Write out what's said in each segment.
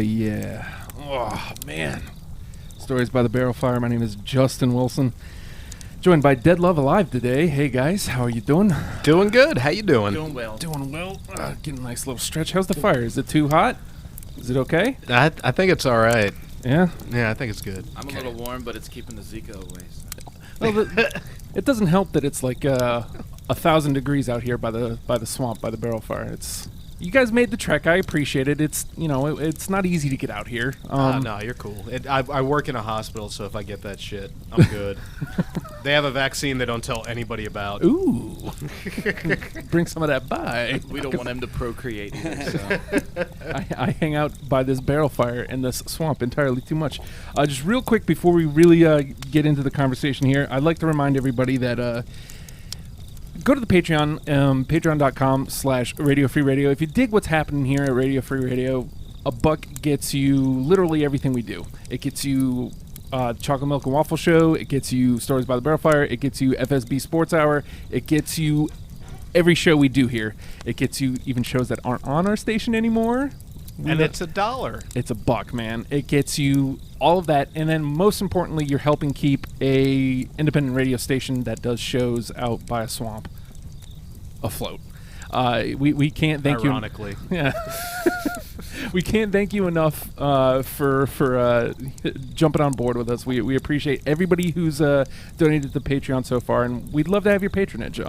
yeah. Oh, man. Stories by the Barrel Fire. My name is Justin Wilson. Joined by Dead Love Alive today. Hey, guys. How are you doing? Doing good. How you doing? Doing well. Doing well. Getting a nice little stretch. How's the fire? Is it too hot? Is it okay? I think it's all right. Yeah? Yeah, I think it's good. I'm a little warm, but it's keeping the Zika away. So. Well, it doesn't help that it's like 1,000 degrees out here by the swamp, by the Barrel Fire. You guys made the trek. I appreciate it. It's it's not easy to get out here. No, you're cool. I work in a hospital, so if I get that shit, I'm good. They have a vaccine they don't tell anybody about. Ooh. Bring some of that by. We don't want him to procreate either. So. I hang out by this Barrel Fire in this swamp entirely too much. Just real quick before we really get into the conversation here, I'd like to remind everybody that go to the Patreon, patreon.com/Radio Free Radio. If you dig what's happening here at Radio Free Radio, $1 gets you literally everything we do. It gets you Chocolate Milk and Waffle Show. It gets you Stories by the Barrel Fire. It gets you FSB Sports Hour. It gets you every show we do here. It gets you even shows that aren't on our station anymore. And it's $1. It's $1, man. It gets you all of that, and then most importantly, you're helping keep a independent radio station that does shows out by a swamp afloat. We can't thank you. Ironically. Yeah. We can't thank you enough for jumping on board with us. We appreciate everybody who's donated to Patreon so far, and we'd love to have your patronage.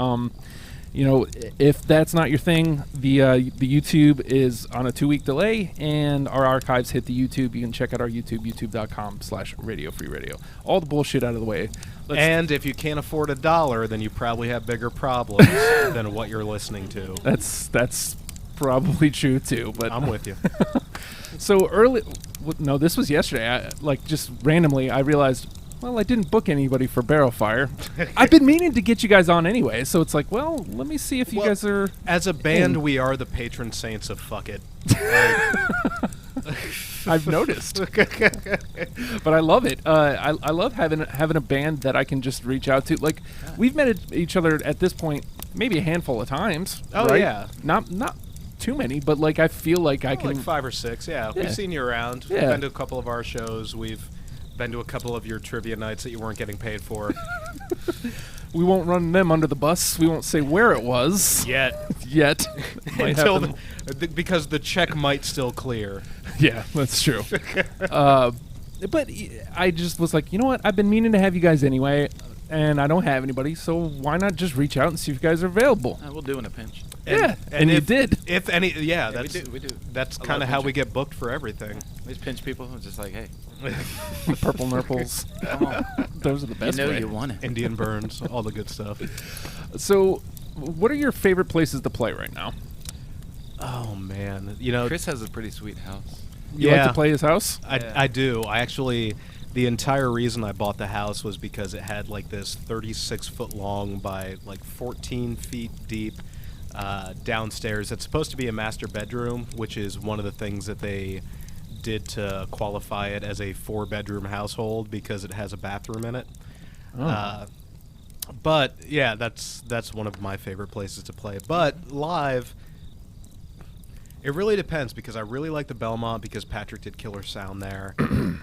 If that's not your thing, the YouTube is on a 2-week delay, and our archives hit the YouTube. You can check out our YouTube, youtube.com/Radio Free Radio. All the bullshit out of the way. And if you can't afford $1, then you probably have bigger problems than what you're listening to. That's probably true too. But I'm with you. So this was yesterday. Just randomly, I realized, well, I didn't book anybody for Barrel Fire. I've been meaning to get you guys on anyway, so it's like, well, let me see if you guys are... As a band, we are the patron saints of fuck it. I've noticed. But I love it. I love having a band that I can just reach out to. Like, we've met each other at this point maybe a handful of times. Oh, right? yeah. Not too many, but I feel like I can... Like 5 or 6, yeah. We've seen you around. Yeah. We've been to a couple of our shows. We've been to a couple of your trivia nights that you weren't getting paid for. We won't run them under the bus. We won't say where it was. Yet. Until because the check might still clear. Yeah, that's true. But I just was like, you know what? I've been meaning to have you guys anyway, and I don't have anybody, so why not just reach out and see if you guys are available? We'll do in a pinch. And you did. If any, we do. That's kind of how we get booked for everything. We just pinch people. It's just like, hey. Purple Nurples. Come on. Those are the best. You want it. Indian burns, all the good stuff. So, what are your favorite places to play right now? Oh, man. Chris has a pretty sweet house. You like to play his house? I do. I actually... The entire reason I bought the house was because it had this 36-foot long by 14 feet deep downstairs. It's supposed to be a master bedroom, which is one of the things that they did to qualify it as a 4-bedroom household because it has a bathroom in it. Oh. But yeah, that's one of my favorite places to play. But live, it really depends because I really like the Belmont because Patrick did killer sound there,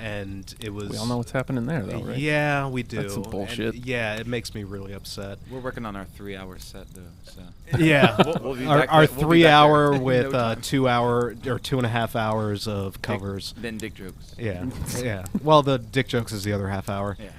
and it was. We all know what's happening there, though, right? Yeah, we do. That's some bullshit. And yeah, it makes me really upset. We're working on our 3-hour set, though. So. Yeah, we'll be our 3-hour with no 2-hour or 2.5 hours of covers. Then dick jokes. Yeah, yeah. Well, the dick jokes is the other half hour. Yeah.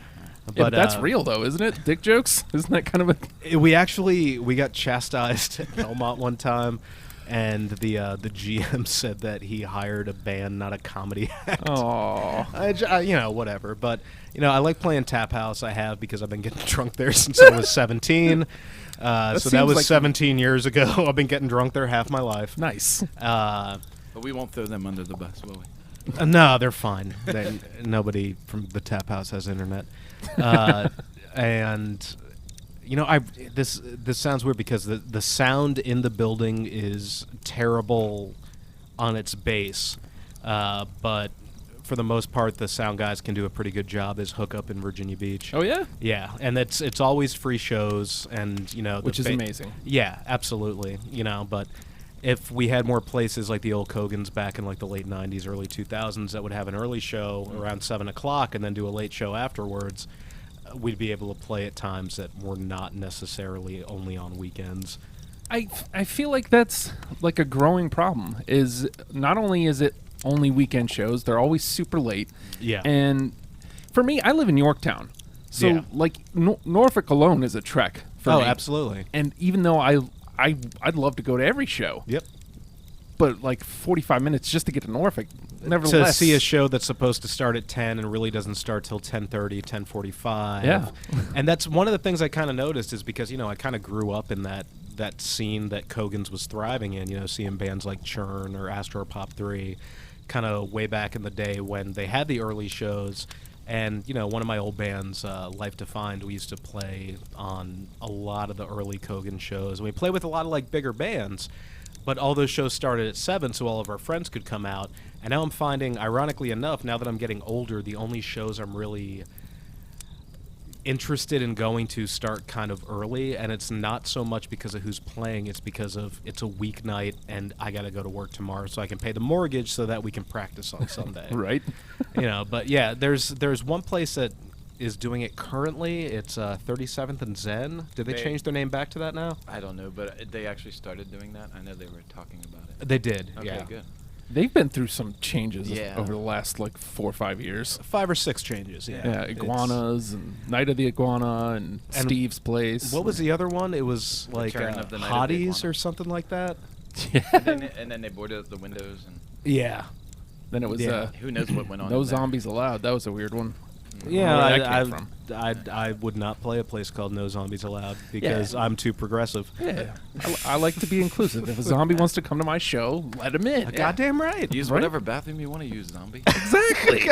But that's real, though, isn't it? Dick jokes? Isn't that kind of a... We got chastised at Belmont one time, and the GM said that he hired a band, not a comedy act. Aww. Whatever. But, I like playing Tap House. I have because I've been getting drunk there since I was 17. So that was 17 years ago. I've been getting drunk there half my life. Nice. But we won't throw them under the bus, will we? No, they're fine. Nobody from the Tap House has internet. And this sounds weird because the sound in the building is terrible on its base, but for the most part, the sound guys can do a pretty good job as Hookup in Virginia Beach. Oh yeah, yeah, and it's always free shows, and which is amazing. Yeah, absolutely. But if we had more places like the old Kogan's back in like the late 90s, early 2000s that would have an early show around 7 o'clock and then do a late show afterwards, we'd be able to play at times that were not necessarily only on weekends. I feel like that's like a growing problem. Is not only is it only weekend shows, they're always super late. Yeah. And for me, I live in Yorktown, so Yeah. like Norfolk alone is a trek for me. Absolutely. And even though I'd love to go to every show, Yep. but like 45 minutes just to get to Norfolk, To nevertheless. see a show that's supposed to start at 10 and really doesn't start till 10:30, 10:45. Yeah. And that's one of the things I kind of noticed is because, I kind of grew up in that scene that Kogan's was thriving in, seeing bands like Churn or Astro Pop 3 kind of way back in the day when they had the early shows. And, one of my old bands, Life Defined, we used to play on a lot of the early Kogan shows. We played with a lot of, like, bigger bands. But all those shows started at 7, so all of our friends could come out. And now I'm finding, ironically enough, now that I'm getting older, the only shows I'm really interested in going to start kind of early. And it's not so much because of who's playing. It's because of it's a weeknight, and I got to go to work tomorrow so I can pay the mortgage so that we can practice on Sunday. Right. But yeah, there's one place that is doing it currently. It's 37th and Zen. Did they change their name back to that now? I don't know, but they actually started doing that. I know they were talking about it. They did. Okay, yeah. good. They've been through some changes Yeah. over the last like 4 or 5 years. 5 or 6 changes. Yeah. Yeah, It's- Iguanas and Night of the Iguana and Steve's Place. What was the other one? It was like Return of the Night of the Hotties Iguana. or something like that. And then they boarded up the windows, and Yeah. Then it was Yeah. who knows what went on. No in there. Zombies Allowed. That was a weird one. Yeah, Where did that came from? I would not play a place called No Zombies Allowed because I'm too progressive. Yeah, I like to be inclusive. If a zombie wants to come to my show, let him in. Goddamn right. Use Right? whatever bathroom you want to use, zombie. Exactly.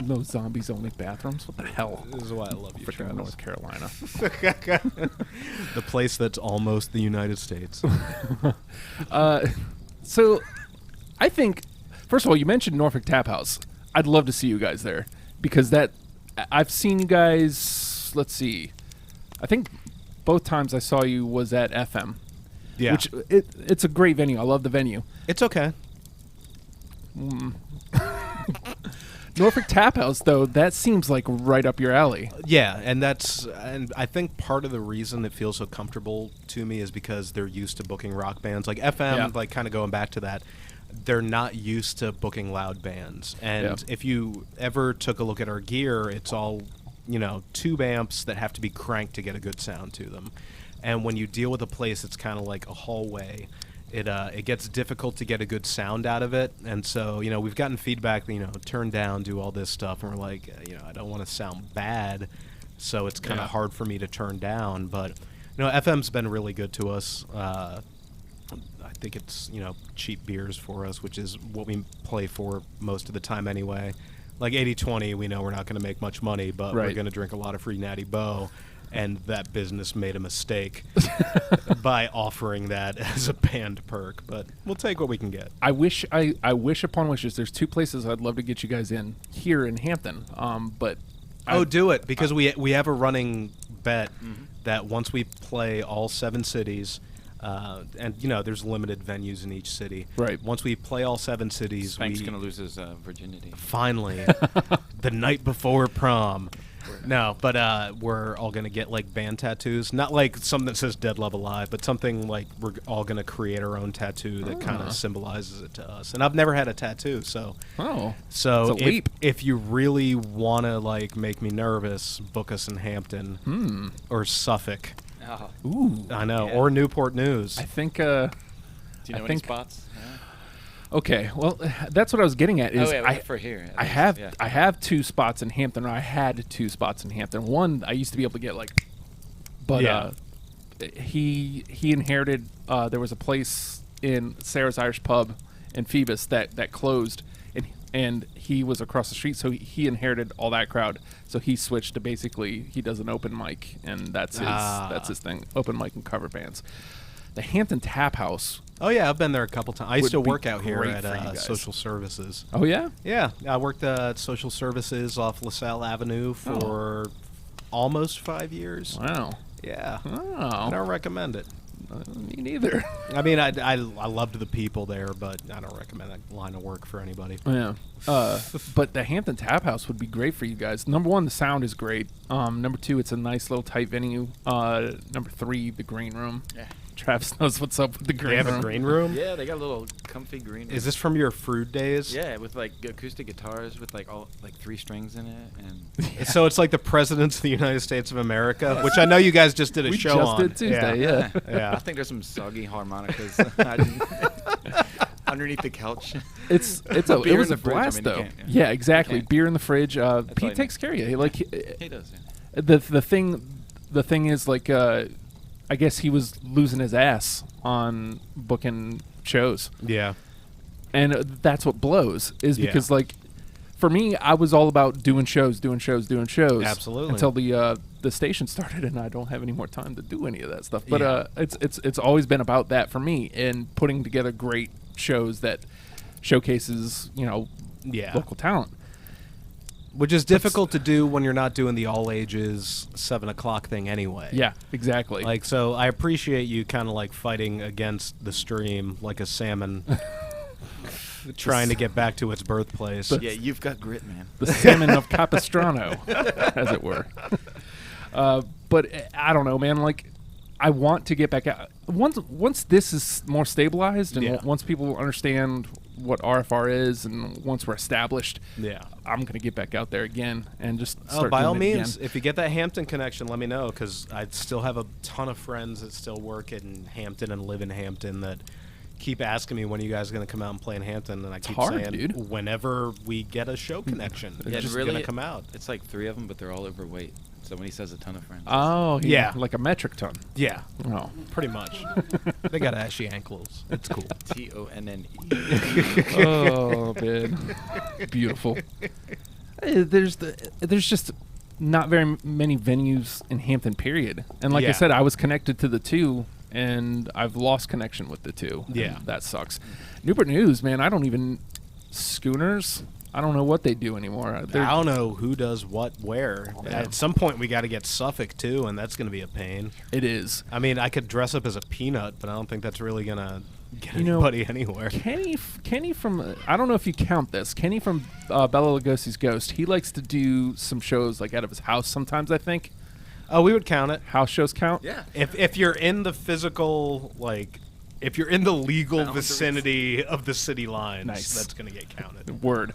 No zombies only bathrooms. What the hell? This is why I love you, Freaking Travis. North Carolina. The place that's almost the United States. So, I think, first of all, you mentioned Norfolk Tap House. I'd love to see you guys there because I've seen you guys. Let's see, I think both times I saw you was at FM. Yeah. Which it's a great venue. I love the venue. It's okay. Norfolk Tap House, though, that seems like right up your alley. Yeah, and I think part of the reason it feels so comfortable to me is because they're used to booking rock bands. Like FM, Yeah. like kind of going back to that, they're not used to booking loud bands. And Yeah. if you ever took a look at our gear, it's all, tube amps that have to be cranked to get a good sound to them. And when you deal with a place that's kind of like a hallway, it gets difficult to get a good sound out of it. And so, we've gotten feedback, turn down, do all this stuff. And we're like, I don't want to sound bad. So it's kind of Yeah. hard for me to turn down. But, FM's been really good to us. I think it's, cheap beers for us, which is what we play for most of the time anyway. Like 80-20, we know we're not going to make much money, but we're Right. going to drink a lot of free Natty Boh. And that business made a mistake by offering that as a band perk. But we'll take what we can get. I wish upon wishes. There's 2 places I'd love to get you guys in here in Hampton. But Do it, because we have a running bet that once we play all 7 cities, and there's limited venues in each city. Right. Once we play all 7 cities, Spank's we gonna lose his virginity. finally the night before prom. No, but we're all gonna get like band tattoos. Not like something that says "Dead Love Alive," but something like we're all gonna create our own tattoo that kind of symbolizes it to us. And I've never had a tattoo, so it's a leap. if you really wanna like make me nervous, book us in Hampton or Suffolk. Oh. Ooh. I know, Yeah. or Newport News. I think. Do you know I any think- spots? Yeah. Okay. Well, that's what I was getting at. Is Oh, yeah, I for here. at I least, have yeah. I have 2 spots in Hampton. Or I had 2 spots in Hampton. One I used to be able to get like, but Yeah. he inherited. There was a place in Sarah's Irish Pub in Phoebus that closed, and he was across the street, so he inherited all that crowd. So he switched to basically he does an open mic, and that's his thing. Open mic and cover bands. The Hampton Tap House. Oh yeah, I've been there a couple times. I used Would to be work out here great at for you guys. Social Services. Oh yeah. Yeah, I worked at Social Services off LaSalle Avenue for almost 5 years. Wow. Yeah, I Oh. don't recommend it. Me neither. I mean, I loved the people there, but I don't recommend that line of work for anybody. Yeah. But the Hampton Tap House would be great for you guys. Number one, the sound is great. Number two, it's a nice little tight venue. Number three, the green room. Yeah. Travis knows what's up with the green They have room. a green room? Yeah, they got a little comfy green room. Is this from your Frood days? Yeah, with like acoustic guitars with like all like 3 strings in it, and So it's like the presidents of the United States of America, which I know you guys just did a We show just on. did Tuesday, yeah. Yeah. I think there's some soggy harmonicas underneath the couch. It Beer was in a the fridge, I blast mean, you though. can't- Yeah, exactly. can't. Beer in the fridge. all you Pete takes care of you. Like He does. Yeah. the thing is like I guess he was losing his ass on booking shows. Yeah. And that's what blows is Yeah. because like for me I was all about doing shows Absolutely. until the station started and I don't have any more time to do any of that stuff, but Yeah. it's always been about that for me and putting together great shows that showcases Yeah. local talent. Which is difficult to do when you're not doing the all ages 7 o'clock thing anyway. Yeah, exactly. Like, so I appreciate you kind of like fighting against the stream like a salmon trying to get back to its birthplace. The- Yeah, you've got grit, man. the salmon of Capistrano, as it were. But I don't know, man. Like, I want to get back out. Once this is more stabilized and Yeah. once people understand what RFR is and once we're established, Yeah. I'm going to get back out there again and just start By doing all it means, again. if you get that Hampton connection, let me know, because I still have a ton of friends that still work in Hampton and live in Hampton that keep asking me when you guys are going to come out and play in Hampton, and I keep hard, saying dude. whenever we get a show connection, Yeah, it's just really, going to come out. It's like 3 of them, but they're all overweight. So when he says a ton of friends, Oh, Yeah. like a metric ton. Yeah, Oh. pretty much. They got ashy ankles. It's cool. TONNE. Oh, man. Beautiful. There's just not very many venues in Hampton, period. And like I Yeah. said, I was connected to the two, and I've lost connection with the two. and Yeah. that sucks. Newport News, man, I don't even... Schooners? I don't know what they do anymore. I don't know who does what where. Yeah. At some point, we got to get Suffolk, too, and that's going to be a pain. It is. I mean, I could dress up as a peanut, but I don't think that's really going to get You know, anybody anywhere. Kenny from... I don't know if you count this. Kenny from Bela Lugosi's Ghost, he likes to do some shows like out of his house sometimes, I think. Oh, we would count it. House shows count? Yeah. If you're in the physical, like, if you're in the legal Boundaries. vicinity of the city lines, Nice. that's going to get counted. Word.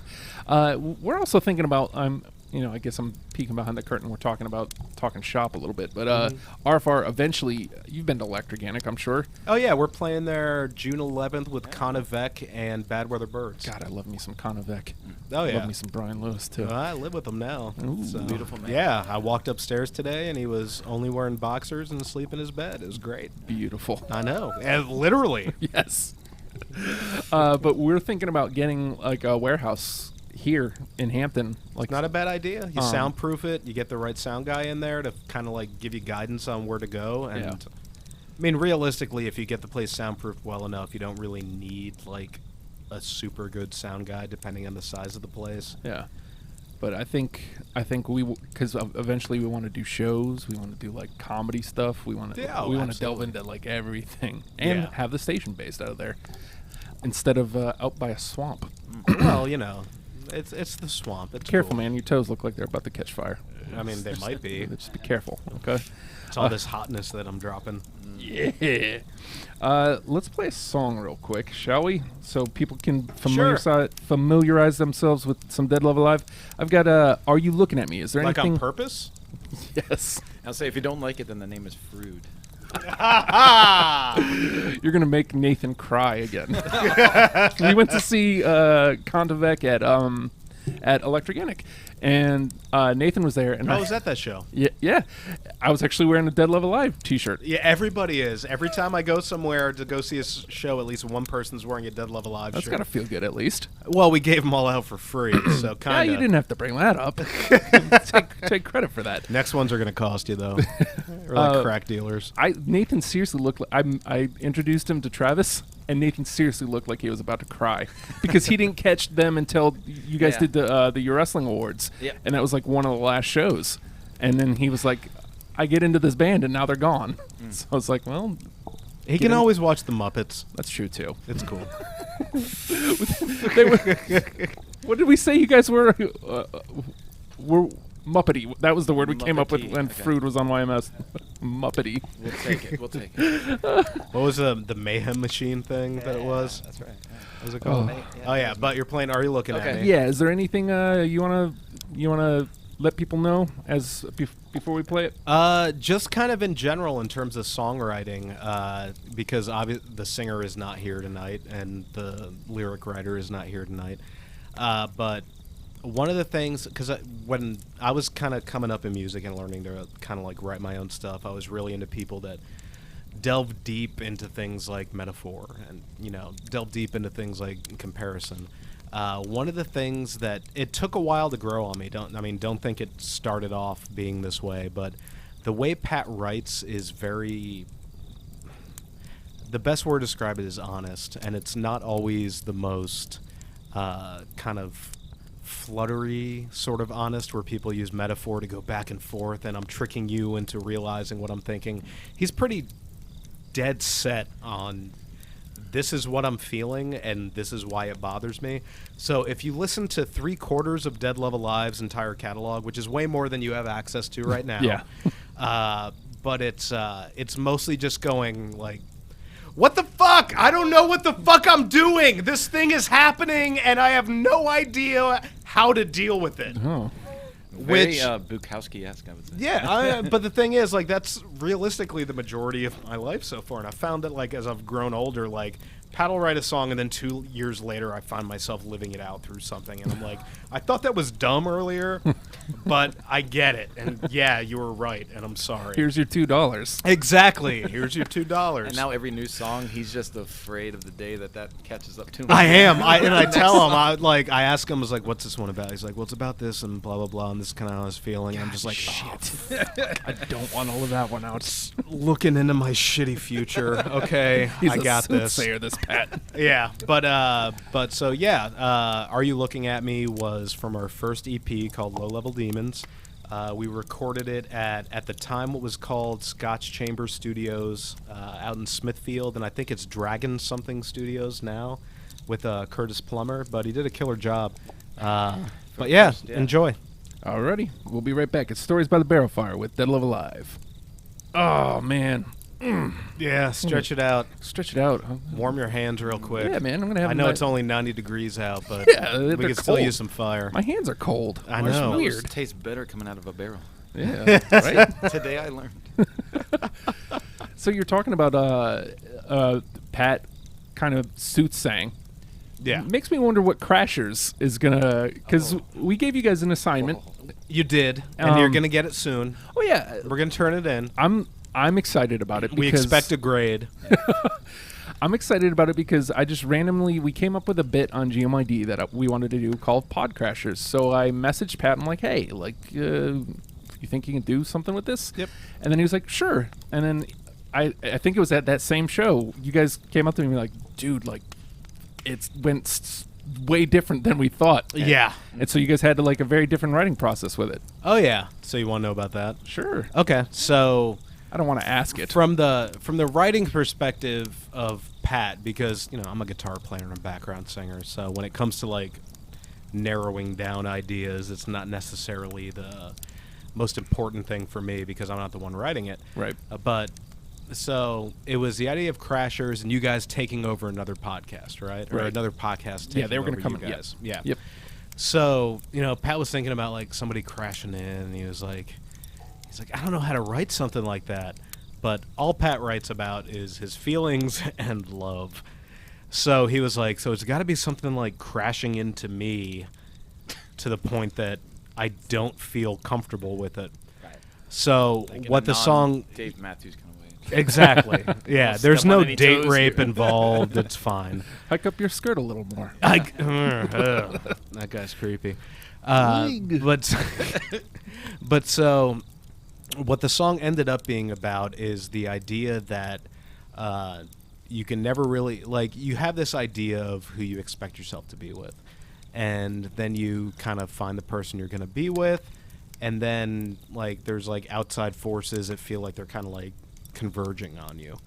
We're also thinking about I guess I'm peeking behind the curtain. We're talking shop a little bit, but RFR eventually. You've been to Electroganic, I'm sure. Oh, yeah, we're playing there June 11th with Conivec and Bad Weather Birds. God, I love me some Conivec. Oh, yeah. Love me some Brian Lewis too. I live with him now. Ooh. So, Beautiful man. Yeah, I walked upstairs today, and he was only wearing boxers and asleep in his bed. It was great. Beautiful. I know. And literally. Yes. But we're thinking about getting like a warehouse here in Hampton. Like Not a bad idea. You Um, soundproof it. You get the right sound guy in there to kind of like give you guidance on where to go. And Yeah. I mean, realistically, if you get the place soundproofed well enough, you don't really need like a super good sound guy, depending on the size of the place. Yeah. But I think we because eventually we want to do shows. We want to do like comedy stuff. We want to Yeah, we want to delve absolutely. into like everything and Yeah. have the station based out of there instead of out by a swamp. Well, you know, it's the swamp. It's Careful, cool. man. Your toes look like they're about to catch fire. I mean, they might be. Just be careful, okay? It's all this hotness that I'm dropping. Yeah. Let's play a song real quick, shall we? So people can familiarize themselves with some Dead Love Alive. I've got Are You Looking At Me? Is there Like anything? on purpose? Yes. I'll say if you don't like it, then the name is Frood. You're gonna make Nathan cry again. We went to see Contivec at Electroganic, and Nathan was there. And I I was at that show. yeah, I was actually wearing a Dead Love Alive T-shirt. Yeah, everybody is. Every time I go somewhere to go see a show, at least one person's wearing a Dead Love Alive That's shirt. gotta feel good, at least. Well, we gave them all out for free, so Yeah, kind of. you didn't have to bring that up. take credit for that. Next ones are going to cost you, though. We're like crack dealers. Nathan seriously looked like I introduced him to Travis, and Nathan seriously looked like he was about to cry because he didn't catch them until you guys Yeah. did the Your Wrestling Awards, Yeah. and that was like one of the last shows. And then he was like, "I get into this band, and now they're gone." So I was like, "Well, He can always watch the Muppets. That's true too. It's cool. They were, what did we say? You guys were Muppety. That was the word we came up with Muppety, when okay. Frood was on YMS. Muppety. We'll take it. We'll take it. What was the Mayhem Machine thing that it was? That's right. Yeah. What was it called? Oh. Oh yeah, but you're playing. Are you looking at Okay. me? Yeah. Is there anything you wanna let people know as before we play it? Just kind of in general in terms of songwriting, because the singer is not here tonight and the lyric writer is not here tonight. But one of the things, because when I was kind of coming up in music and learning to kind of like write my own stuff, I was really into people that delve deep into things like metaphor and, delve deep into things like comparison. One of the things that it took a while to grow on me. Don't think it started off being this way, but the way Pat writes is very. The best word to describe it is honest, and it's not always the most kind of fluttery sort of honest, where people use metaphor to go back and forth, and I'm tricking you into realizing what I'm thinking. He's pretty dead set on. This is what I'm feeling, and this is why it bothers me. So if you listen to 3/4 of Dead Love Alive's entire catalog, which is way more than you have access to right now, Yeah. but it's mostly just going like, what the fuck? I don't know what the fuck I'm doing. This thing is happening, and I have no idea how to deal with it. Oh. Very Which- Bukowski-esque, I would say. Yeah, but the thing is, like, that's realistically the majority of my life so far, and I found that, like, as I've grown older, like, Pat will write a song, and then 2 years later, I find myself living it out through something, and I'm like, I thought that was dumb earlier, but I get it, and yeah, you were right, and I'm sorry. Here's your $2. Exactly. Here's your $2. And now every new song, he's just afraid of the day that catches up to him. I am. I tell him. I ask him. I was like, "What's this one about?" He's like, "Well, it's about this and blah blah blah, and this is kind of how I was feeling." And I'm just like, "Shit, I don't want to live that one out. looking into my shitty future." Okay, He's I a got this. soothsayer, this Pat. Yeah, but so yeah. Are You Looking at Me was from our first EP called Low Level Demons. We recorded it at the time what was called Scotch Chamber Studios out in Smithfield, and I think it's Dragon something Studios now with Curtis Plummer, but he did a killer job. But yeah, first, yeah. enjoy. Alrighty, we'll be right back. It's Stories by the Barrel Fire with Dead Love Alive. Oh, man. Yeah, stretch it out. Stretch it out. Warm your hands real quick. Yeah, man, I'm gonna have I know my- it's only 90 degrees out, but Yeah, we they're can still cold. use some fire. My hands are cold. I know. Marshmallows Weird. tastes better coming out of a barrel. Yeah, right? Today I learned. So you're talking about Pat kind of soothsaying. Yeah, Makes me wonder what Crashers is gonna, because we gave you guys an assignment. you did, and you're Um, gonna get it soon. Oh yeah, We're gonna turn it in. I'm excited about it. We because expect a grade. I'm excited about it because I just randomly we came up with a bit on GMID that we wanted to do called Pod Crashers. So I messaged Pat. I'm like, hey, like, you think you can do something with this? Yep. And then he was like, sure. And then I think it was at that same show. You guys came up to me and were like, dude, like, it went way different than we thought. Yeah. And so you guys had to like a very different writing process with it. Oh yeah. So you want to know about that? Sure. Okay. So I don't want to ask it. from the writing perspective of Pat, because I'm a guitar player and a background singer, so when it comes to like narrowing down ideas, it's not necessarily the most important thing for me because I'm not the one writing it. Right. But so it was the idea of Crashers and you guys taking over another podcast, right? Or Right. another podcast. Yeah, they were going gonna to come. you guys. Yeah. Yep. So, Pat was thinking about like somebody crashing in, and he's like, I don't know how to write something like that. But all Pat writes about is his feelings and love. So he was like, so it's got to be something like crashing into me to the point that I don't feel comfortable with it. Right. So Like in what a the song Dave Matthews kind of way. exactly. Yeah, Don't there's step no on any date toes rape here. involved. It's fine. Hike up your skirt a little more. That guy's creepy. But but so what the song ended up being about is the idea that you can never really like you have this idea of who you expect yourself to be with, and then you kind of find the person you're going to be with, and then like there's like outside forces that feel like they're kind of like converging on you.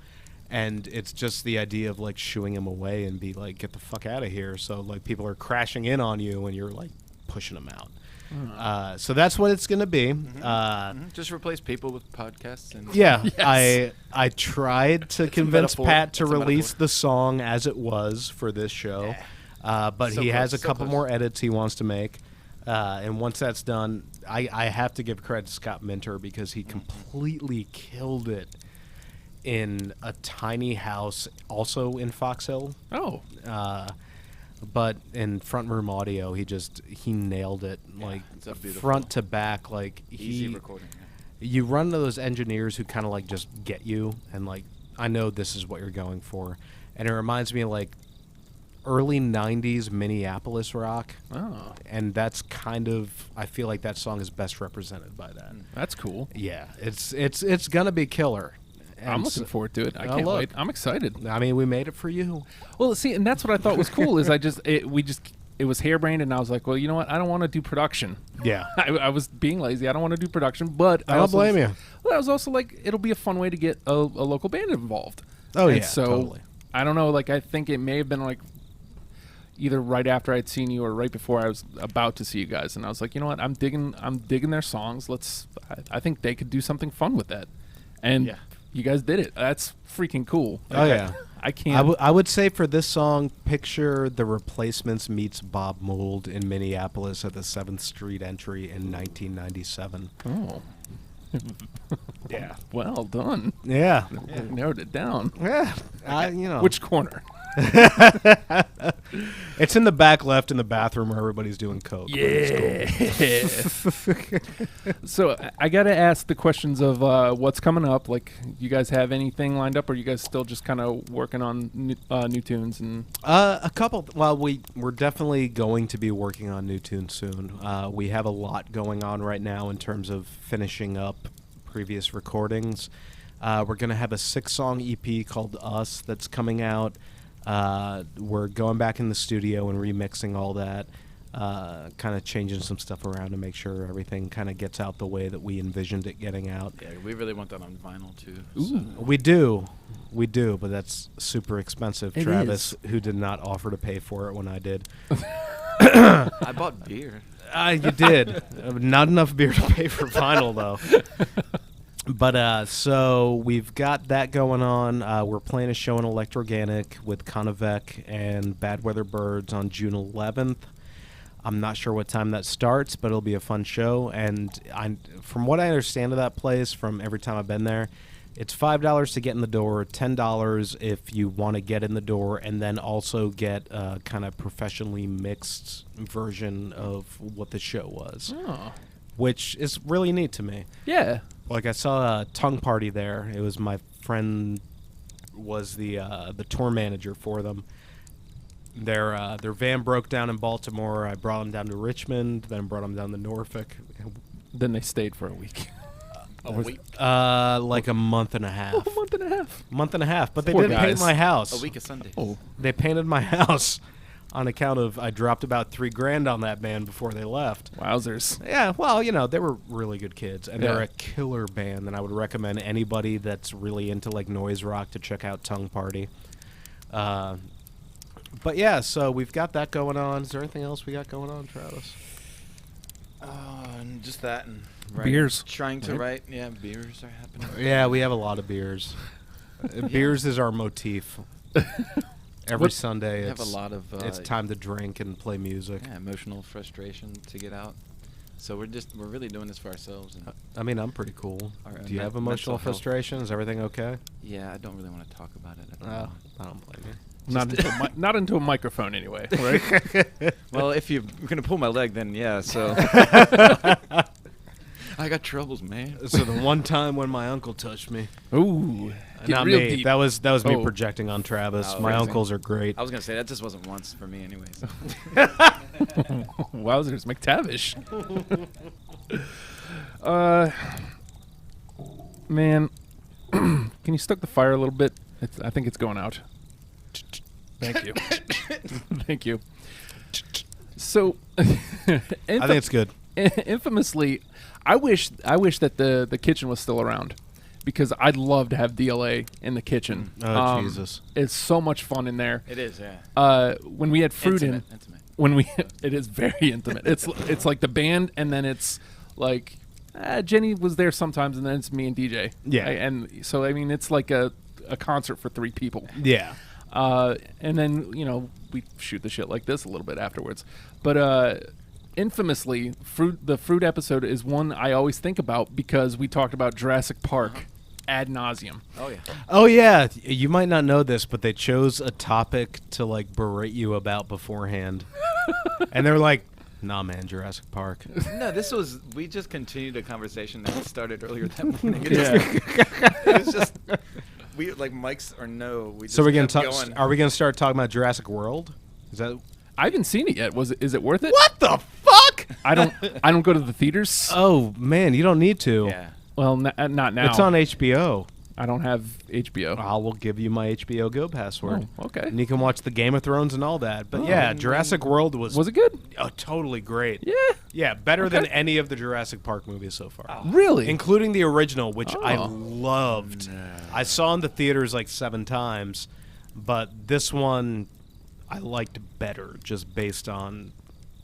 and it's just the idea of like shooing him away and be like, get the fuck out of here. So like people are crashing in on you and you're like pushing them out. So that's what it's gonna be. Just replace people with podcasts. And Yeah, Yes. I tried to It's a convince metaphor. Pat to It's a release metaphor. the song as it was for this show, but So he has a close, so couple close. more edits he wants to make, and once that's done, I have to give credit to Scott Minter because he completely killed it in a tiny house, also in Fox Hill. Oh, But in front room audio, he nailed it, like it's a beautiful- front to back. Like Easy he, recording. you run into those engineers who kind of like just get you, and like I know this is what you're going for, and it reminds me of like early '90s Minneapolis rock, oh, and that's kind of I feel like that song is best represented by that. that's cool. Yeah, it's gonna be killer. I'm And looking forward to it. I Oh, can't look. wait. I'm excited. I mean, we made it for you. Well, see, and that's what I thought was cool is it was harebrained, and I was like, well, you know what? I don't want to do production. Yeah. I was being lazy. I don't want to do production, but I don't also blame you. Well, I was also like, it'll be a fun way to get a local band involved. Oh, And yeah, so totally. I don't know. Like I think it may have been like either right after I'd seen you or right before I was about to see you guys, and I was like, you know what? I'm digging their songs. I think they could do something fun with that, and Yeah. you guys did it. That's freaking cool. Oh, yeah. I can't. I would say for this song, picture the Replacements meets Bob Mould in Minneapolis at the 7th Street entry in 1997. Oh, Yeah. well done. Yeah. Narrowed it down. Yeah. You know. Which corner? It's in the back left in the bathroom where everybody's doing coke. but it's cool. Yeah. So I got to ask the questions of what's coming up. Like, you guys have anything lined up, or you guys still just kind of working on new tunes? And A couple. Well, we're definitely going to be working on new tunes soon. We have a lot going on right now in terms of finishing up previous recordings. We're going to have a 6-song EP called Us that's coming out. We're going back in the studio and remixing all that, kind of changing some stuff around to make sure everything kind of gets out the way that we envisioned it getting out. Yeah, we really want that on vinyl too. Ooh. We do, but that's super expensive. It Travis, who did not offer to pay for it when I did. I bought beer. You did. Not enough beer to pay for vinyl, though. But so we've got that going on. We're playing a show in Electroganic with Konevek and Bad Weather Birds on June 11th. I'm not sure what time that starts, but it'll be a fun show. And from what I understand of that place, from every time I've been there, it's $5 to get in the door, $10 if you want to get in the door, and then also get a kind of professionally mixed version of what the show was, oh, which is really neat to me. yeah. Like I saw a Tongue Party there. It was my friend was the tour manager for them. Their van broke down in Baltimore. I brought them down to Richmond, then brought them down to Norfolk. Then they stayed for a week. Like a month and a half. A month and a half. Month and a half, but they Poor didn't paint guys. my house. A week of Sundays. Oh, They painted my house on account of I dropped about $3,000 on that band before they left. wowzers. Yeah, well, you know, they were really good kids, and they're Yeah. a killer band, and I would recommend anybody that's really into like noise rock to check out Tongue Party. But yeah, so we've got that going on. Is there anything else we got going on, Travis? And just that and Beers, Trying to right? write. Yeah, beers are happening. Yeah, we have a lot of beers. Beers is our motif. Every What- Sunday, We have a it's, lot of it's time to drink and play music. yeah, emotional frustration to get out. So we're really doing this for ourselves. And I mean, I'm pretty cool. Our Do you have mental emotional health. frustration? Is everything okay? yeah, I don't really want to talk about it. At the Oh, moment. I don't blame you. Not into a microphone anyway, right? Well, if you're gonna pull my leg, then yeah. So I got troubles, man. So the one time when my uncle touched me. Ooh, get Not real me. deep. That was me Oh. projecting on Travis. Oh, My okay. uncles are great. I was gonna say that just wasn't once for me, anyways. Wowzers, McTavish. Man, can you stoke the fire a little bit? I think it's going out. Thank you. Thank you. So, I think it's good. infamously, I wish that the kitchen was still around, because I'd love to have DLA in the kitchen. Oh, Jesus. It's so much fun in there. It is, yeah. When we had fruit Intimate. when we it is very intimate. It's like the band, and then it's like Jenny was there sometimes, and then it's me and DJ. Yeah. And so I mean, it's like a concert for 3 people. Yeah. And then we shoot the shit like this a little bit afterwards. But infamously, the fruit episode is one I always think about because we talked about Jurassic Park ad nauseum. Oh, yeah. Oh, yeah. You might not know this, but they chose a topic to, like, berate you about beforehand. And they were like, nah, man, Jurassic Park. No, we just continued a conversation that started earlier that morning. Yeah. It was just, we, like, mics or no, we just So kept are we going to start talking about Jurassic World? Is that... I haven't seen it yet. Is it worth it? What the fuck? I don't go to the theaters. Oh, man, you don't need to. Yeah. Well, not now. It's on HBO. I don't have HBO. I will give you my HBO Go password. Oh, okay. And you can watch the Game of Thrones and all that. But Oh. yeah, Jurassic World was Was it good? totally great. Yeah. Yeah, better than Okay. any of the Jurassic Park movies so far. Really? Including the original, which I Oh. loved. I saw in the theaters like 7 times, but this one I liked better just based on,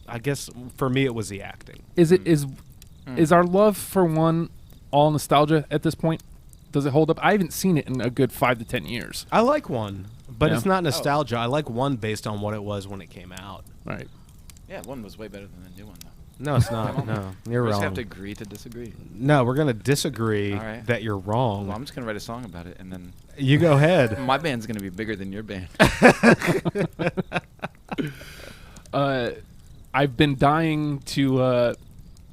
I guess for me it was the acting. Is our love for one all nostalgia at this point? Does it hold up? I haven't seen it in a good 5 to 10 years. I like one, but Yeah. it's not nostalgia. I like one based on what it was when it came out. Right. Yeah, one was way better than the new one, though. No, it's not. No, you're We just wrong. have to agree to disagree. No, we're gonna disagree All right. that you're wrong. Well, I'm just going to write a song about it, and then You go ahead. my band's going to be bigger than your band. I've been dying to.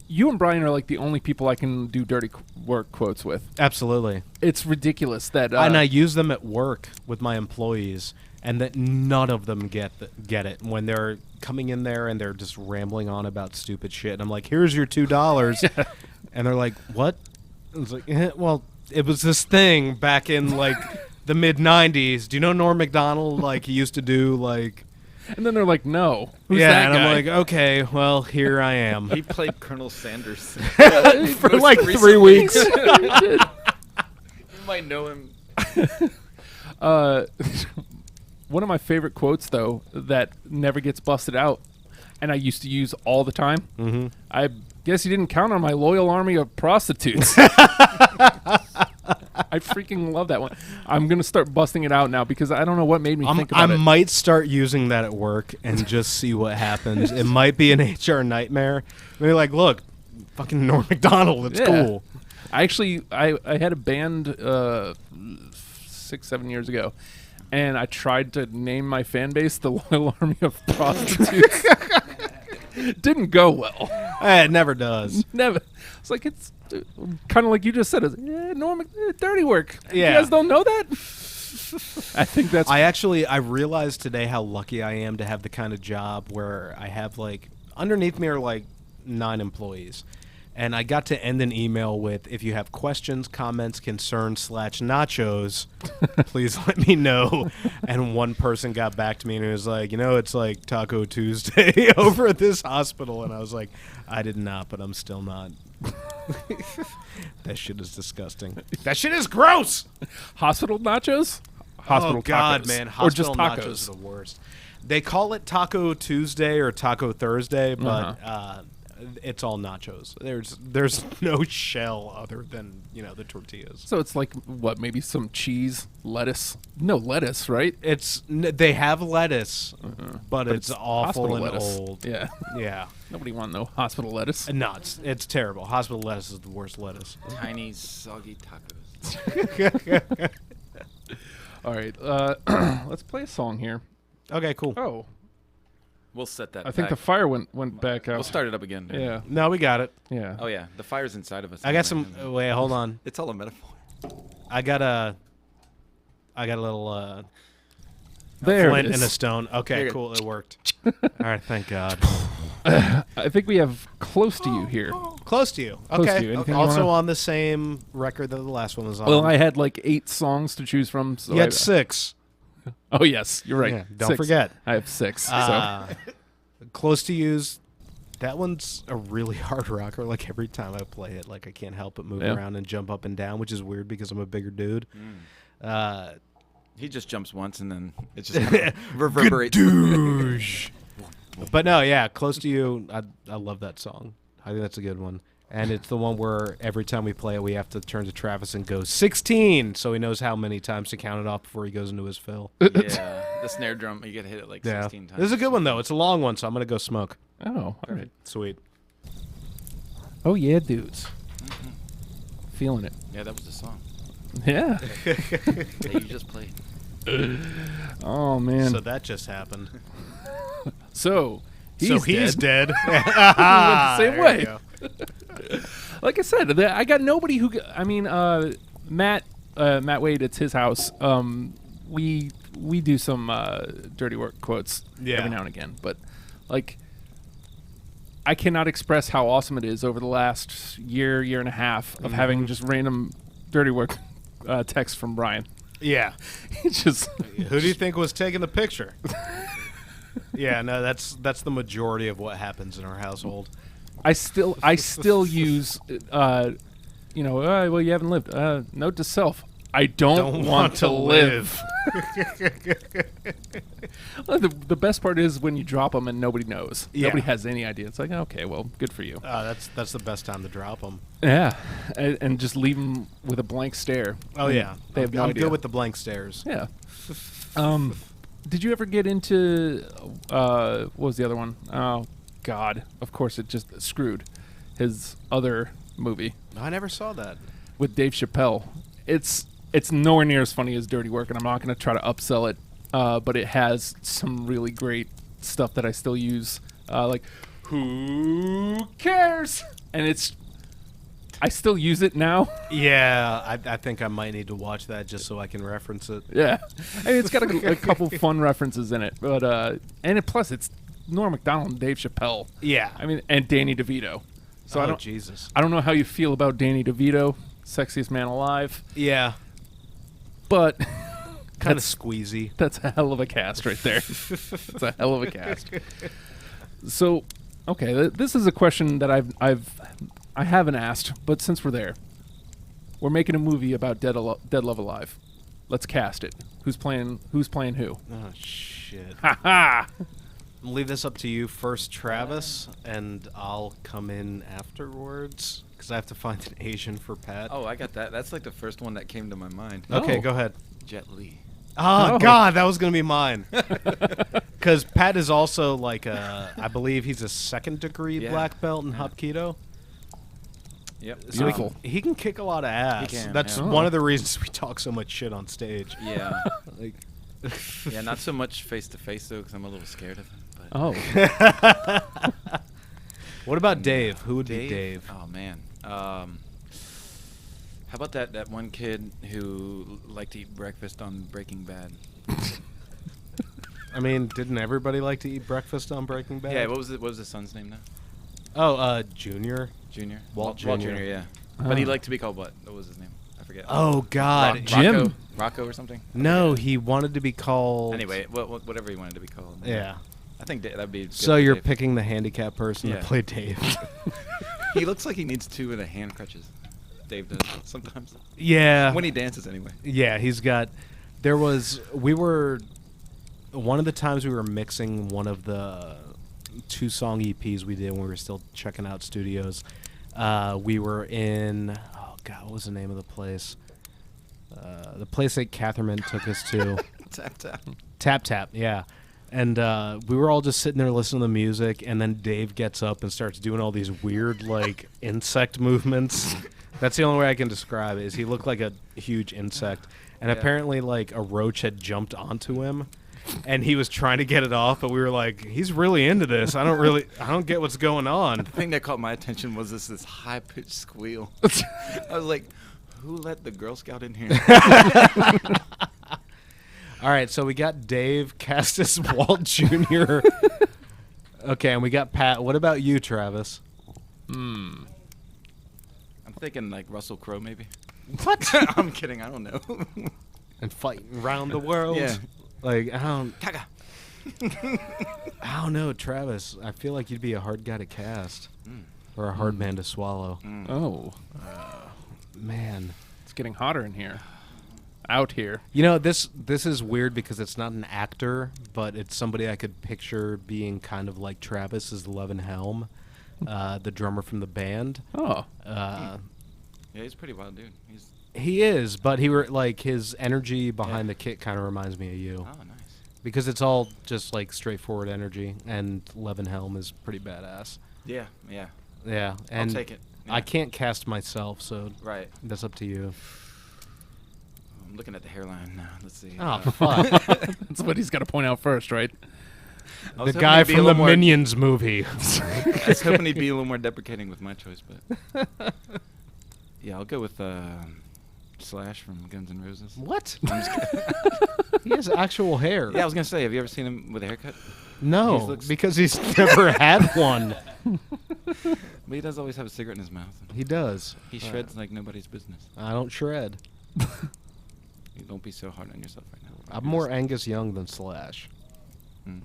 You and Brian are like the only people I can do dirty work quotes with. Absolutely. It's ridiculous that. And I use them at work with my employees, and that none of them get it when they're coming in there and they're just rambling on about stupid shit. And I'm like, "Here's your $2," and they're like, "What?" I was like, "Well, it was this thing back in like the mid '90s. Do you know Norm Macdonald? Like he used to do like." And then they're like, "No, who's Yeah, that and guy?" I'm like, "Okay, well, here I am." He played Colonel Sanders. For like 3 recently. weeks. He did. You might know him. One of my favorite quotes, though, that never gets busted out, and I used to use all the time. Mm-hmm. I guess you didn't count on my loyal army of prostitutes. I freaking love that one. I'm gonna start busting it out now because I don't know what made me think I about it. might start using that at work and just see what happens. It might be an HR nightmare. They're like, look, fucking Norm Macdonald, it's Yeah. cool. I had a band 6-7 years ago, and I tried to name my fan base the Loyal Army of Prostitutes. Didn't go well. It never does. Never. It's like it's kind of like you just said. It's, Norman, dirty work. Yeah. You guys don't know that. I think that's. I realized today how lucky I am to have the kind of job where I have like underneath me are like 9 employees. And I got to end an email with, if you have questions, comments, concerns, /nachos, please let me know. And one person got back to me and it was like, it's like Taco Tuesday over at this hospital. And I was like, I did not, but I'm still not. That shit is disgusting. That shit is gross. Hospital nachos. Hospital Oh God, tacos. man! Or just Hospital tacos. nachos are the worst. They call it Taco Tuesday or Taco Thursday, but it's all nachos. There's no shell other than the tortillas. So it's like what? Maybe some cheese, lettuce. No lettuce, right? They have lettuce, but it's awful hospital and lettuce. old. Yeah. Yeah. Nobody want no hospital lettuce. No, it's terrible. Hospital lettuce is the worst lettuce. Tiny, soggy tacos. All right. Let's play a song here. Okay, cool. Oh, We'll set that I think the back. fire went back out. We'll start it up again. dude. Yeah. No, we got it. Yeah. Oh, yeah. The fire's inside of us. I got anyway. some. Wait, hold on. It's all a metaphor. I got a little There flint it is. and a stone. Okay, Here you cool. It worked. All right, thank God. I think we have Close to You here. Close to you. Close Okay. to You. Anything you Also wanna- on the same record that the last one was on. Well, I had like 8 songs to choose from. So you had 6. Oh yes, you're right. Yeah, don't 6. forget. I have 6. Close to You's That one's a really hard rocker. Like every time I play it, like I can't help but move Yeah. around and jump up and down, which is weird because I'm a bigger dude. He just jumps once and then it just kind of reverberates. Douche. But no, yeah, Close to You. I love that song. I think that's a good one. And it's the one where every time we play it, we have to turn to Travis and go 16, so he knows how many times to count it off before he goes into his fill. Yeah, the snare drum, you get hit it like Yeah, 16 times. this is a good one though. It's a long one, so I'm gonna go smoke. Oh, all right. Sweet. Oh yeah, dudes. Feeling it. Yeah, that was the song Yeah. that you just played. Oh man. So that just happened. So he's dead. the same There way. you go. Like I said, I got nobody who. I mean, Matt Wade. It's his house. We do some dirty work quotes Yeah. every now and again, but like, I cannot express how awesome it is over the last year and a half of having just random dirty work text from Brian. Yeah. It's just Who do you think was taking the picture? Yeah, no, that's the majority of what happens in our household. I still use well, you haven't lived. Note to self: I don't want to live. Well, the best part is when you drop them and nobody knows. Yeah. Nobody has any idea. It's like, okay, well, good for you. That's the best time to drop them. Yeah, and just leave them with a blank stare. Oh And yeah, they have no I'm idea. good with the blank stares. Yeah. Did you ever get into what was the other one? Oh God, of course it just Screwed, his other movie I never saw that. with Dave Chappelle. It's nowhere near as funny as Dirty Work, and I'm not going to try to upsell it, but it has some really great stuff that I still use, like who cares? And I still use it now. Yeah, I think I might need to watch that just so I can reference it. Yeah, I mean, it's got a couple fun references in it, but plus it's Norm Macdonald and Dave Chappelle. Yeah. I mean, and Danny DeVito. So oh, Jesus. I don't know how you feel about Danny DeVito, sexiest man alive, Yeah. but Kind of squeezy. that's a hell of a cast right there. That's a hell of a cast. So, okay, this is a question that I haven't asked, but since we're there, we're making a movie about Dead Love Alive. Let's cast it. Who's playing who? Oh, shit. Ha ha! I'll leave this up to you first, Travis, and I'll come in afterwards because I have to find an Asian for Pat. Oh, I got that. That's like the first one that came to my mind. Okay, Oh. go ahead. Jet Li. Oh, Oh. God, that was going to be mine. Because Pat is also like I believe he's a second-degree Yeah. black belt in Yeah. Hapkido. Yep. So Beautiful. he can kick a lot of ass. He can, That's yeah. one of the reasons we talk so much shit on stage. Yeah. Like, Yeah, not so much face to face though, because I'm a little scared of him. But Oh, what about Dave? Who would be Dave? Oh man. How about that one kid who liked to eat breakfast on Breaking Bad? I mean, didn't everybody like to eat breakfast on Breaking Bad? Yeah. What was the son's name now? Oh, Junior. Junior. Walt Walt Jr.. Jr. Yeah. But he Oh. liked to be called what? What was his name? I forget. Oh God, Jim. Rocco. Rocco or something. No, he wanted to be called. Anyway, whatever he wanted to be called. Yeah. I think that'd be. Good So for you're Dave. picking the handicapped person Yeah. to play Dave. He looks like he needs two of the hand crutches. Dave does sometimes. Yeah. When he dances, anyway. Yeah, he's got. One of the times we were mixing one of the 2-song EPs we did when we were still checking out studios. We were in. Oh God, what was the name of the place? The place that Catherman took us to. Tap tap. Tap Tap, yeah. And we were all just sitting there listening to the music, and then Dave gets up and starts doing all these weird, like, insect movements. That's the only way I can describe it, is he looked like a huge insect. And Yeah. apparently, like, a roach had jumped onto him, and he was trying to get it off, but we were like, he's really into this. I don't get what's going on. The thing that caught my attention was this high pitched squeal. I was like, who let the Girl Scout in here? All right, so we got Dave cast as Walt Jr. Okay, and we got Pat. What about you, Travis? I'm thinking like Russell Crowe, maybe. What? I'm kidding. I don't know. And fighting around the world. Yeah. Like, I don't. Kaga. I don't know, Travis. I feel like you'd be a hard guy to cast. Or a hard man to swallow. Oh, Man. it's getting hotter in here. Out here. You know, this is weird because it's not an actor, but it's somebody I could picture being kind of like Travis as Levin Helm, the drummer from the band. Oh, Yeah, he's a pretty wild dude. He is, but like his energy behind the kit kind of reminds me of you. Oh, nice. Because it's all just like straightforward energy, and Levin Helm is pretty badass. Yeah, yeah. Yeah, and I'll take it. I Yeah. can't cast myself, so Right. that's up to you. I'm looking at the hairline now. Let's see. Oh, fuck. that's what he's got to point out first, right? I The was hoping guy he'd be a from the little more- Minions movie. I was hoping he'd be a little more deprecating with my choice, but yeah, I'll go with Slash from Guns N' Roses. What? I'm just kidding. He has actual hair. Yeah, I was gonna say, have you ever seen him with a haircut? No, He looks- because he's never had one. But he does always have a cigarette in his mouth. He does. He shreds like nobody's business. I don't shred. You don't be so hard on yourself right now. I'm more Angus Young than Slash. Mm.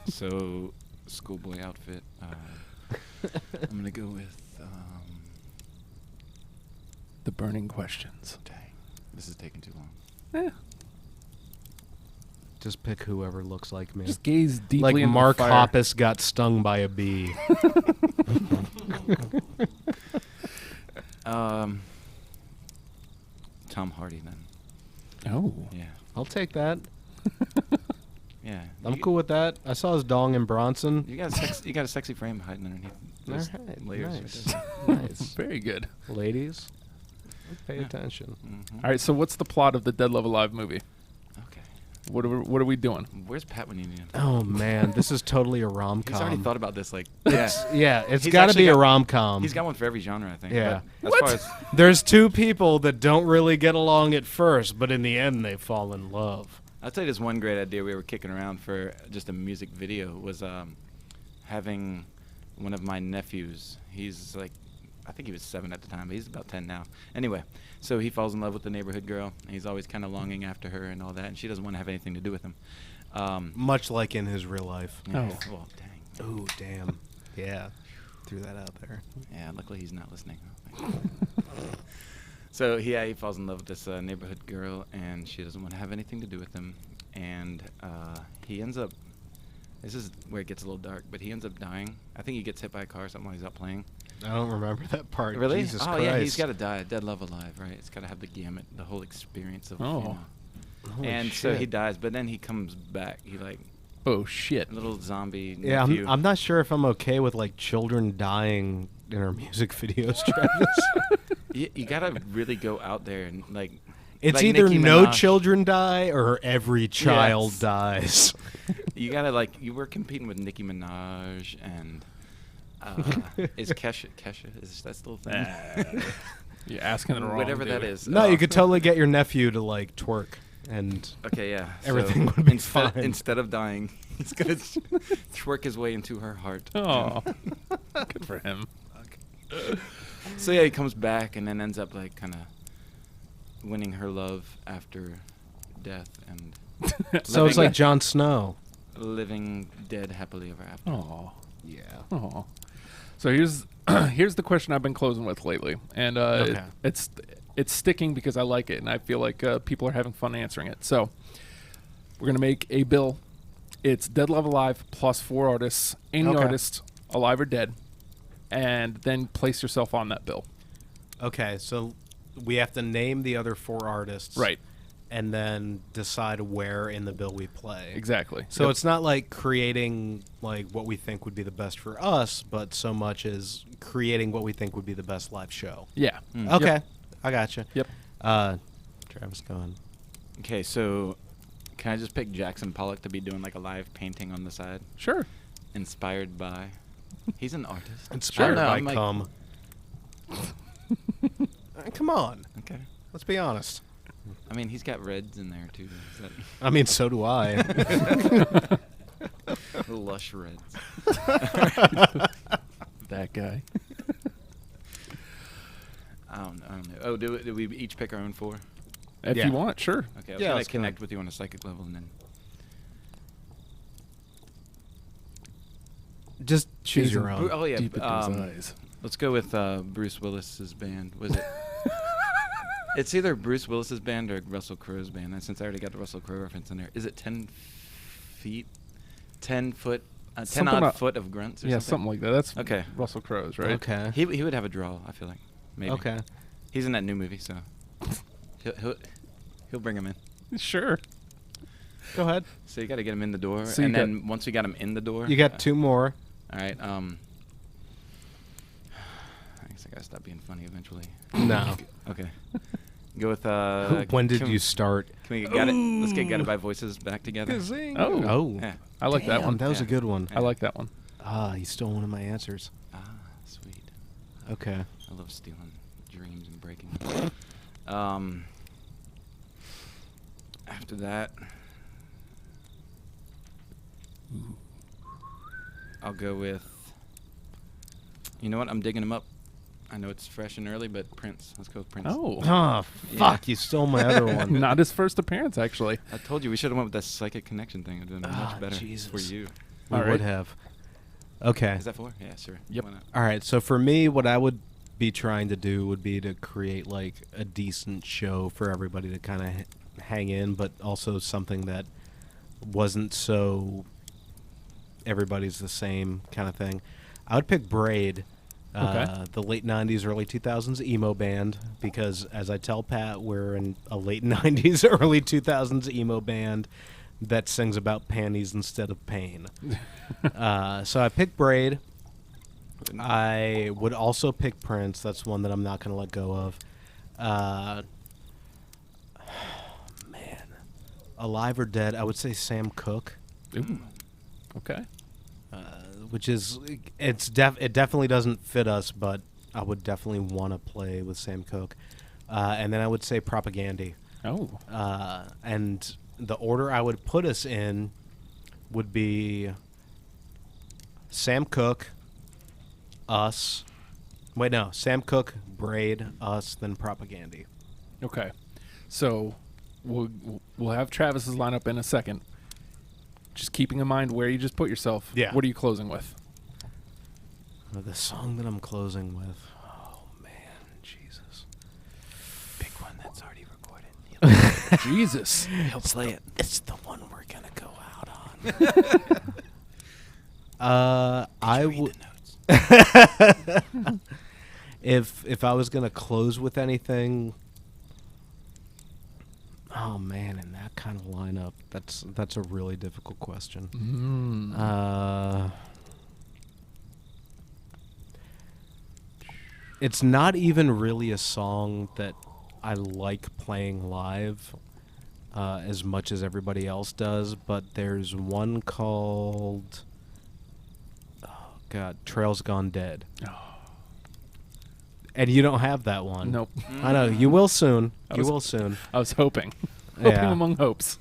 So, schoolboy outfit. I'm gonna go with. The burning questions. Dang, this is taking too long. Eh, Just pick whoever looks like me. just gaze deeply like into Mark the fire. Hoppus got stung by a bee. Tom Hardy then. Oh, Yeah, I'll take that. yeah. I'm You- cool with that. I saw his dong in Bronson. You got a sexy frame hiding underneath those Alright, layers. nice. Right Nice. very good. Ladies, pay Yeah. attention. there. All right, so what's the plot of the Dead Love Alive movie? Okay. What are we doing? Where's Pat when you need him? Oh man, this is totally a rom-com. He's already thought about this. Like, Yeah, it's He's got to actually be a got- rom-com. he's got one for every genre, I think. Yeah. But as far as There's two people that don't really get along at first, but in the end they fall in love. I'll tell you this one great idea we were kicking around for just a music video was having one of my nephews. He's like, I think he was 7 at the time, but he's about 10 now. Anyway, so he falls in love with the neighborhood girl. And he's always kind of longing after her and all that, and she doesn't want to have anything to do with him. Much like in his real life. Yeah, Oh. well, dang. Oh, damn. Yeah. Threw that out there. Yeah, luckily he's not listening. So he falls in love with this neighborhood girl, and she doesn't want to have anything to do with him. And he ends up. This is where it gets a little dark, but he ends up dying. I think he gets hit by a car or something while he's out playing. I don't remember that part. Really? Jesus oh Christ. yeah, he's got to die. Dead love alive, right? It's got to have the gamut, the whole experience of. Oh. Holy And so he shit. dies, but then he comes back. He like Oh shit! a little zombie. Yeah, nephew. I'm not sure if I'm okay with like children dying in our music videos, Travis. You gotta really go out there and like. It's like either Nicki no Minaj. children die or every child Yes. dies. You gotta like you were competing with Nicki Minaj and is Kesha is that still a thing? You're asking the wrong. Whatever that dude. is. No, you could totally get your nephew to like twerk and Okay, yeah. everything so would be instead, fine. Instead of dying, he's gonna twerk his way into her heart. Oh, good for him. So yeah, he comes back and then ends up like kind of winning her love after death and so it's living- like Jon Snow. living dead happily ever after. Oh, Yeah. oh. So here's here's the question I've been closing with lately, and Okay. it's sticking because I like it, and I feel like people are having fun answering it. So we're gonna make a bill. It's Dead Love Alive plus 4 artists, any Okay. artist alive or dead, and then place yourself on that bill. Okay, so we have to name the other 4 artists. Right. And then decide where in the bill we play. Exactly. So Yep. it's not like creating like what we think would be the best for us, but so much as creating what we think would be the best live show. Yeah. Mm. Okay, Yep. I gotcha. Yep. Travis, go on. Okay, so can I just pick Jackson Pollock to be doing like a live painting on the side, Sure. inspired by? He's an artist. Inspired I by don't know, I'm like- cum. Come on, Okay. let's be honest. I mean, he's got reds in there too. Is that I mean, so do I. lush reds. That guy. I don't know. Oh, do we each pick our own 4? If Yeah. you want, sure. Okay, I was Yeah, gonna let's go. connect with you on a psychic level and then. Just choose Gazing your own. Oh yeah, deep into his eyes. let's go with Bruce Willis's band. Was it? It's either Bruce Willis's band or Russell Crowe's band. And since I already got the Russell Crowe reference in there, is it 10 feet, 10 foot, 10 Something odd about- foot of grunts? Or Yeah, something? something like that. That's Okay. Russell Crowe's, right? Okay. He would have a draw. I feel like maybe. Okay. He's in that new movie, so he'll bring him in. Sure. Go ahead. So you got to get him in the door, So you and got- then once we got him in the door, You got 2 more. All right. I guess I gotta stop being funny eventually. No. Okay. Go with When did can- you start? Can we get it? Let's get Guided by Voices back together. Oh. Oh. Yeah. I like that Damn, one. That was a Yeah. good one. I like that one. Ah, you stole one of my answers. Ah, sweet. Okay. I love stealing dreams and breaking them. After that, I'll go with. You know what? I'm digging him up. I know it's fresh and early, but Prince. Let's go with Prince. Oh. Oh, fuck. You stole my other one. Not his first appearance, actually. I told you we should have went with that psychic connection thing. It would have been Ah, much better for Jesus. you. We All would right. have. Okay. Is that 4? Yeah, sure. Yep. Why not? All right. So for me, what I would be trying to do would be to create like a decent show for everybody to kind of hang in, but also something that wasn't so everybody's the same kind of thing. I would pick Braid, Okay. the late 90s, early 2000s emo band, because as I tell Pat, we're in a late 90s, early 2000s emo band that sings about panties instead of pain. So I picked Braid. I would also pick Prince. That's one that I'm not going to let go of. Man. Alive or Dead, I would say Sam Cooke. Ooh. Okay. Which is it definitely doesn't fit us, but I would definitely want to play with Sam Cooke. And then I would say Propagandy. Oh. And the order I would put us in would be Sam Cooke, us. Wait, no. Sam Cooke, Braid, us, then Propagandy. Okay. So we'll have Travis's lineup in a second. Just keeping in mind where you just put yourself. Yeah. What are you closing with? The song that I'm closing with. Oh, man. Jesus. Pick one that's already recorded. Jesus. He'll play it. It's the one we're going to go out on. I would. If I was gonna close with anything, oh man, in that kind of lineup, that's a really difficult question. It's not even really a song that I like playing live as much as everybody else does, but there's one called, oh god, Trails Gone Dead. And you don't have that one. Nope. I know. You will soon. I You was- will soon. I was hoping. Hoping Yeah. among hopes.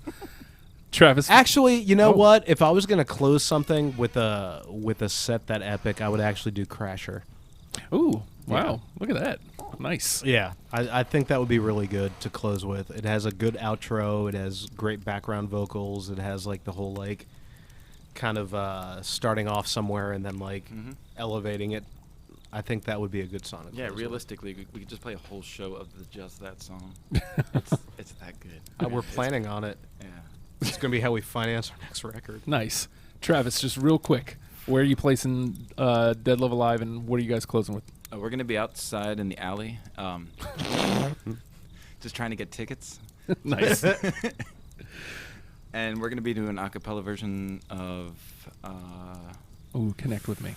Travis. Actually, you know Oh. what? If I was gonna close something with a set that epic, I would actually do Crasher. Ooh. Wow. Look at that. Nice. Yeah, I think that would be really good to close with. It has a good outro. It has great background vocals. It has like the whole like kind of starting off somewhere and then like elevating it. I think that would be a good song. to Yeah, close with. realistically, we could just play a whole show of just that song. It's that good. We're planning on it. Yeah. It's gonna be how we finance our next record. Nice. Travis, just real quick. Where are you placing Dead Love Alive and what are you guys closing with? We're gonna be outside in the alley, just trying to get tickets, Nice. and we're gonna be doing an a cappella version of. Ooh, Connect With Me.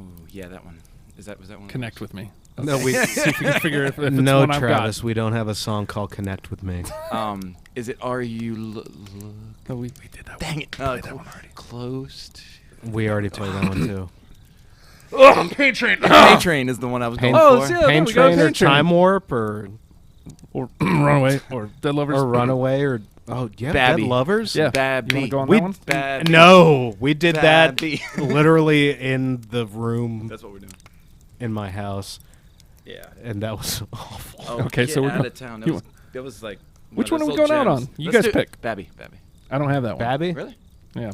Ooh, yeah, that one. Was that one? Connect With Me. No, we See if you can figure if it's no, one I've got. Travis. We don't have a song called "Connect with Me." Is it Are You? No, we did that Dang one. it! We played that one already. Close. We already played that one too. Oh, Pain Train. Pain Train is the one I was Pain, going Oh, for. yeah, there Pain we go, Train or Pain Train. Time Warp or Or Runaway. Or Dead Lovers. Runaway or yeah, Babby. Dead Lovers. Yeah. Babby. You want to go on We- that one? Babby. No, we did Babby. that literally in the room That's what we're doing. in my house, Yeah. and that was awful. Oh, Okay, get so we're out going- of town. you- That was like. Which of one are those we little going out gems. on? You Let's guys do pick. Babby. I don't have that one. Babby, Really? Yeah.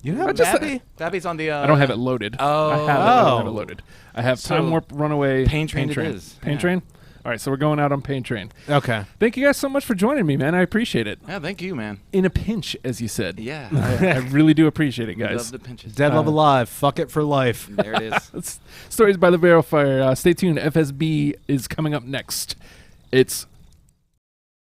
You have I just- Babby? Babby's on the. I don't have it loaded. Oh. I don't have it loaded. I have So, Time Warp Runaway. Pain Train it is, Pain yeah. Train? All right, so we're going out on Pain Train. Okay. Thank you guys so much for joining me, man. I appreciate it. Yeah, thank you, man. In a pinch, as you said. Yeah. I really do appreciate it, We guys. love the pinches. Dead Love Alive. Fuck it for life. There it is. It's Stories by the Barrel Fire. Stay tuned. FSB is coming up next. It's